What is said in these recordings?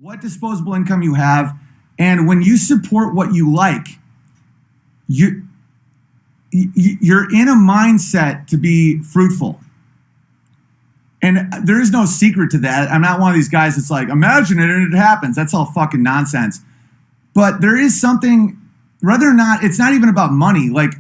what disposable income you have, and when you support what you like, you're in a mindset to be fruitful. And there is no secret to that. I'm not one of these guys that's like, imagine it and it happens. That's all fucking nonsense. But there is something, whether or not, it's not even about money. Like,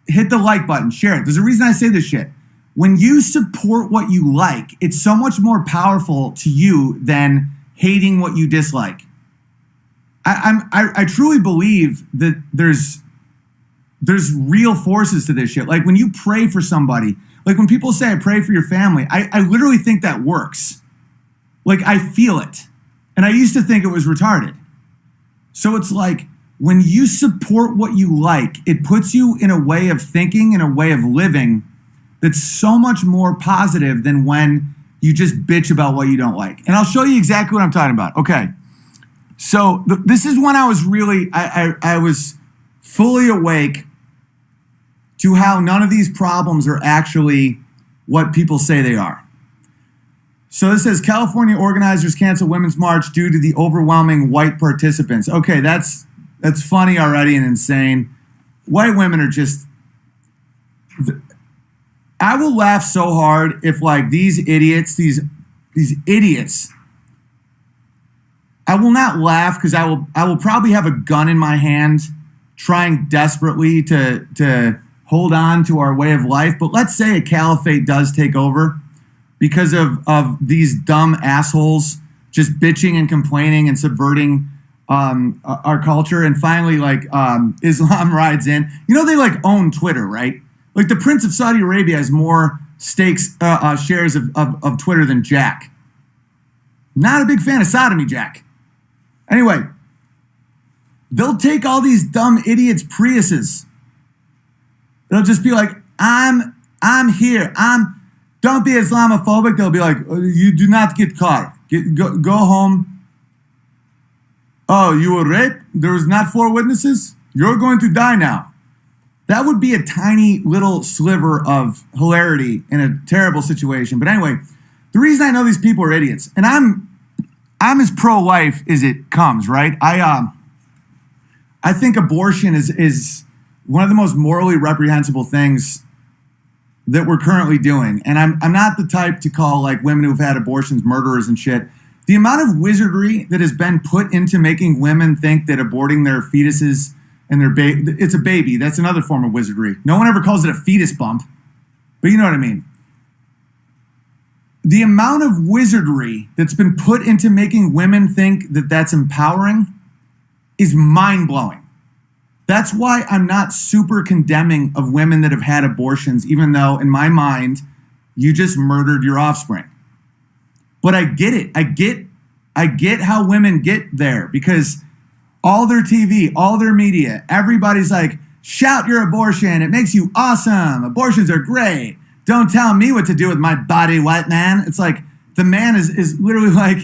hit the like button, share it. There's a reason I say this shit. When you support what you like, it's so much more powerful to you than hating what you dislike. I truly believe that there's real forces to this shit. Like when you pray for somebody, like when people say I pray for your family, I literally think that works. Like I feel it. And I used to think it was retarded. So it's like when you support what you like, it puts you in a way of thinking, in a way of living that's so much more positive than when you just bitch about what you don't like. And I'll show you exactly what I'm talking about. Okay. So this is when I was really, I was fully awake to how none of these problems are actually what people say they are. So this says California organizers cancel Women's March due to the overwhelming white participants. Okay, that's funny already and insane. White women are just... I will laugh so hard if like these idiots, these idiots... I will not laugh because I will probably have a gun in my hand trying desperately to hold on to our way of life. But let's say a caliphate does take over because of these dumb assholes just bitching and complaining and subverting our culture. And finally, like Islam rides in. You know, they like own Twitter, right? Like the Prince of Saudi Arabia has more shares of Twitter than Jack. Not a big fan of sodomy, Jack. Anyway, they'll take all these dumb idiots' Priuses. They'll just be like, I'm here. Don't be Islamophobic. They'll be like, you do not get caught. Go home. Oh, you were raped? There was not 4 witnesses? You're going to die now. That would be a tiny little sliver of hilarity in a terrible situation. But anyway, the reason I know these people are idiots, and I'm as pro-life as it comes, right? I think abortion is one of the most morally reprehensible things that we're currently doing. And I'm not the type to call like women who've had abortions murderers and shit. The amount of wizardry that has been put into making women think that aborting their fetuses and their baby, it's a baby. That's another form of wizardry. No one ever calls it a fetus bump, but you know what I mean. The amount of wizardry that's been put into making women think that that's empowering is mind-blowing. That's why I'm not super condemning of women that have had abortions, even though in my mind, you just murdered your offspring. But I get it. I get how women get there because all their TV, all their media, everybody's like, shout your abortion. It makes you awesome. Abortions are great. Don't tell me what to do with my body, white man. It's like the man is literally like,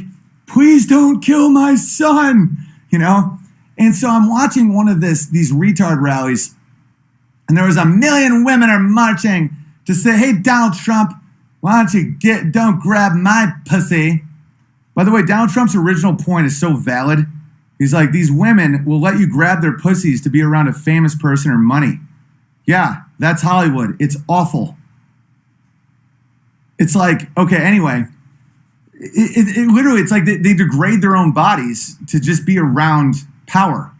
please don't kill my son, you know? And so I'm watching one of these retard rallies, and there was 1 million women are marching to say, hey, Donald Trump, why don't you don't grab my pussy? By the way, Donald Trump's original point is so valid. He's like, these women will let you grab their pussies to be around a famous person or money. Yeah, that's Hollywood. It's awful. It's like, okay, anyway, it literally, it's like they degrade their own bodies to just be around power.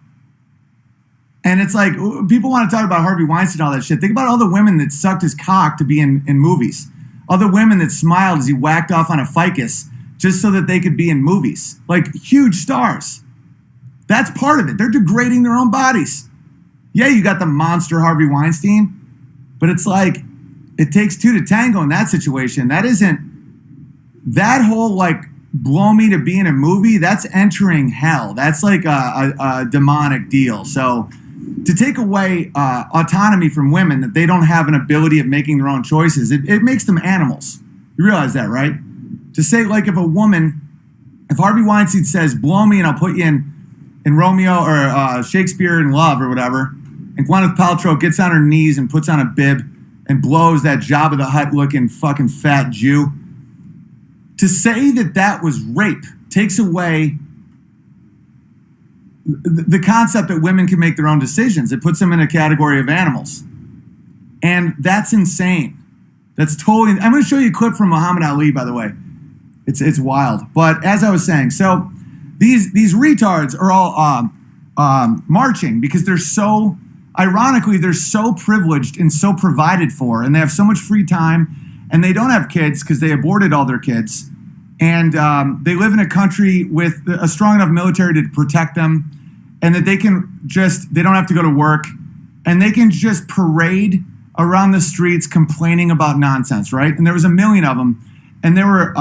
And it's like, people want to talk about Harvey Weinstein and all that shit. Think about all the women that sucked his cock to be in movies. All the women that smiled as he whacked off on a ficus just so that they could be in movies. Like, huge stars. That's part of it. They're degrading their own bodies. Yeah, you got the monster Harvey Weinstein, but it's like, it takes 2 to tango in that situation. That whole like blow me to be in a movie, that's entering hell. That's like a demonic deal. So to take away autonomy from women, that they don't have an ability of making their own choices, it makes them animals. You realize that, right? To say like if Harvey Weinstein says, blow me and I'll put you in Romeo or Shakespeare in Love or whatever, and Gwyneth Paltrow gets on her knees and puts on a bib and blows that Jabba the Hutt looking fucking fat Jew. To say that was rape takes away the concept that women can make their own decisions. It puts them in a category of animals. And that's insane. That's totally. I'm going to show you a clip from Muhammad Ali, by the way. It's wild. But as I was saying, so these retards are all marching because they're so, ironically, they're so privileged and so provided for, and they have so much free time, and they don't have kids because they aborted all their kids, and they live in a country with a strong enough military to protect them, and that they don't have to go to work, and they can just parade around the streets complaining about nonsense, right? And there was a million of them, and they were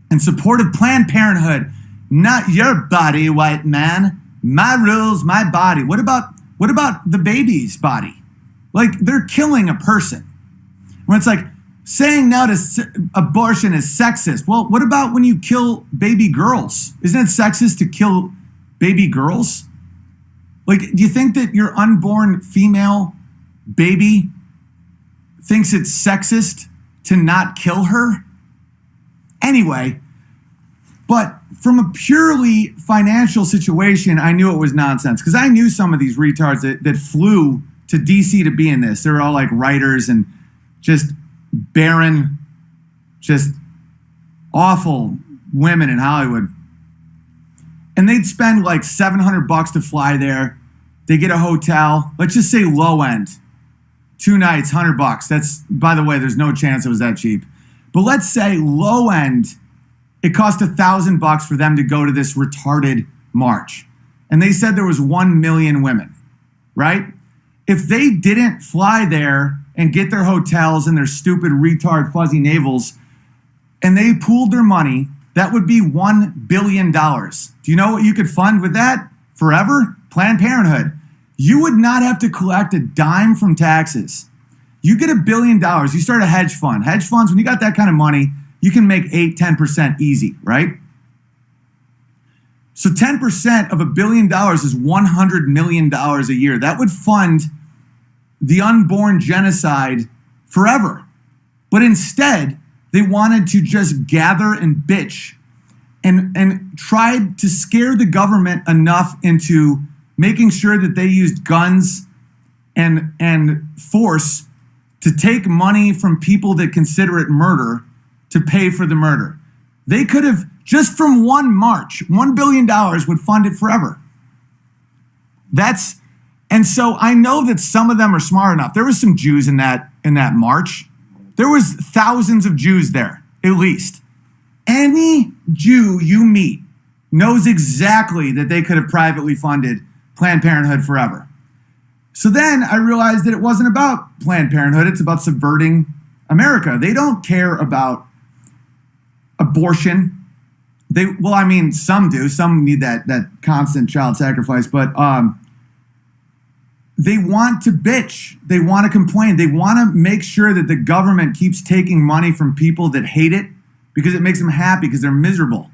in support of Planned Parenthood. Not your body, white man. My rules, my body. What about the baby's body? Like, they're killing a person. When it's like, saying no to abortion is sexist. Well, what about when you kill baby girls? Isn't it sexist to kill baby girls? Like, do you think that your unborn female baby thinks it's sexist to not kill her? Anyway, but from a purely financial situation, I knew it was nonsense because I knew some of these retards that flew to DC to be in this. They were all like writers and just barren, just awful women in Hollywood. And they'd spend like $700 to fly there. They get a hotel. Let's just say low end. 2 nights, $100. That's, by the way, there's no chance it was that cheap. But let's say low end, it cost $1,000 for them to go to this retarded march. And they said there was 1 million women, right? If they didn't fly there and get their hotels and their stupid retard fuzzy navels, and they pooled their money, that would be $1 billion. Do you know what you could fund with that? Forever? Planned Parenthood. You would not have to collect a dime from taxes. You get $1 billion, you start a hedge fund. Hedge funds, when you got that kind of money, you can make 8-10% easy, right? So 10% of $1 billion is $100 million a year. That would fund the unborn genocide forever. But instead, they wanted to just gather and bitch and tried to scare the government enough into making sure that they used guns and force to take money from people that consider it murder to pay for the murder. They could have, just from one march, $1 billion would fund it forever. And so I know that some of them are smart enough. There was some Jews in that march. There was thousands of Jews there, at least. Any Jew you meet knows exactly that they could have privately funded Planned Parenthood forever. So then I realized that it wasn't about Planned Parenthood. It's about subverting America. They don't care about abortion. Some do. Some need that constant child sacrifice. But they want to bitch. They want to complain. They want to make sure that the government keeps taking money from people that hate it because it makes them happy because they're miserable.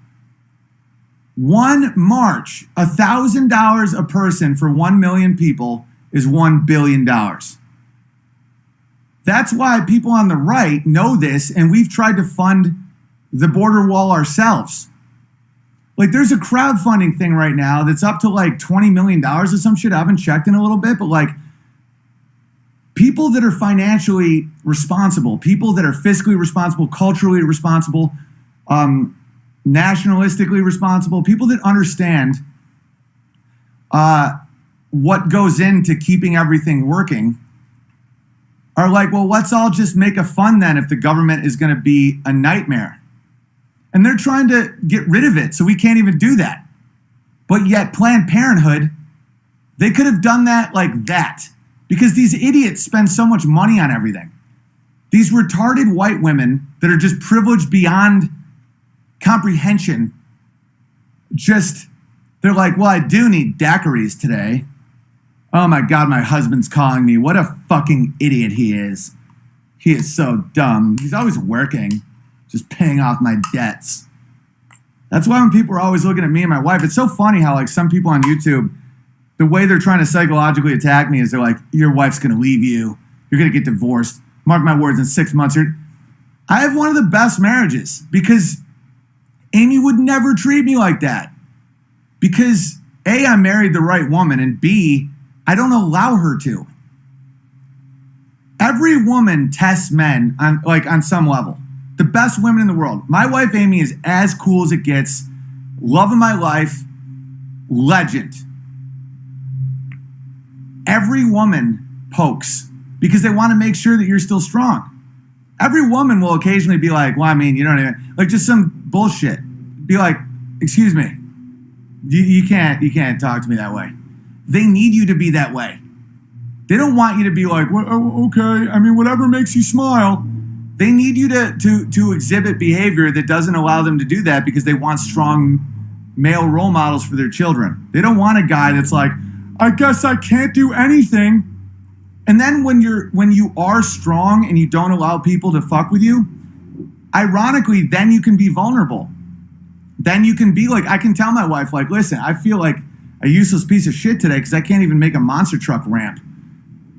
One march, $1,000 a person for 1 million people is $1 billion. That's why people on the right know this, and we've tried to fund the border wall ourselves. Like, there's a crowdfunding thing right now that's up to like $20 million or some shit. I haven't checked in a little bit, but like, people that are financially responsible, people that are fiscally responsible, culturally responsible, nationalistically responsible, people that understand what goes into keeping everything working are like, well, let's all just make a fund then if the government is going to be a nightmare. And they're trying to get rid of it, so we can't even do that. But yet Planned Parenthood, they could have done that like that because these idiots spend so much money on everything. These retarded white women that are just privileged beyond comprehension, they're like, well, I do need daiquiris today. Oh my God, my husband's calling me. What a fucking idiot he is. He is so dumb. He's always working, just paying off my debts. That's why when people are always looking at me and my wife, it's so funny how like some people on YouTube, the way they're trying to psychologically attack me is they're like, your wife's going to leave you. You're going to get divorced. Mark my words, in 6 months. I have one of the best marriages because Amy would never treat me like that. Because A, I married the right woman, and B, I don't allow her to. Every woman tests men on some level. The best women in the world. My wife Amy is as cool as it gets. Love of my life. Legend. Every woman pokes because they want to make sure that you're still strong. Every woman will occasionally be like, well, I mean, you don't even, like just some bullshit. Be like, excuse me, you can't talk to me that way. They need you to be that way. They don't want you to be like, well, okay, I mean, whatever makes you smile. They need you to exhibit behavior that doesn't allow them to do that because they want strong male role models for their children. They don't want a guy that's like, I guess I can't do anything. And then when you are strong and you don't allow people to fuck with you, ironically, then you can be vulnerable. Then you can be like, I can tell my wife, like, listen, I feel like a useless piece of shit today because I can't even make a monster truck ramp.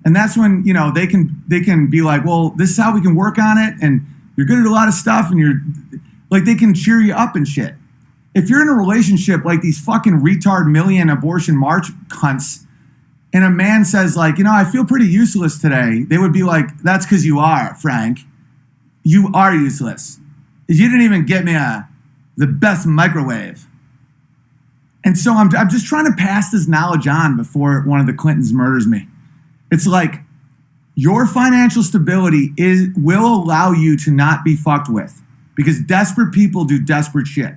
And that's when, you know, they can be like, well, this is how we can work on it, and you're good at a lot of stuff, and you're like, they can cheer you up and shit. If you're in a relationship like these fucking retard million abortion march cunts, and a man says like, you know, I feel pretty useless today, they would be like, that's because you are, Frank. You are useless. You didn't even get me the best microwave. And so I'm just trying to pass this knowledge on before one of the Clintons murders me. It's like your financial stability will allow you to not be fucked with because desperate people do desperate shit.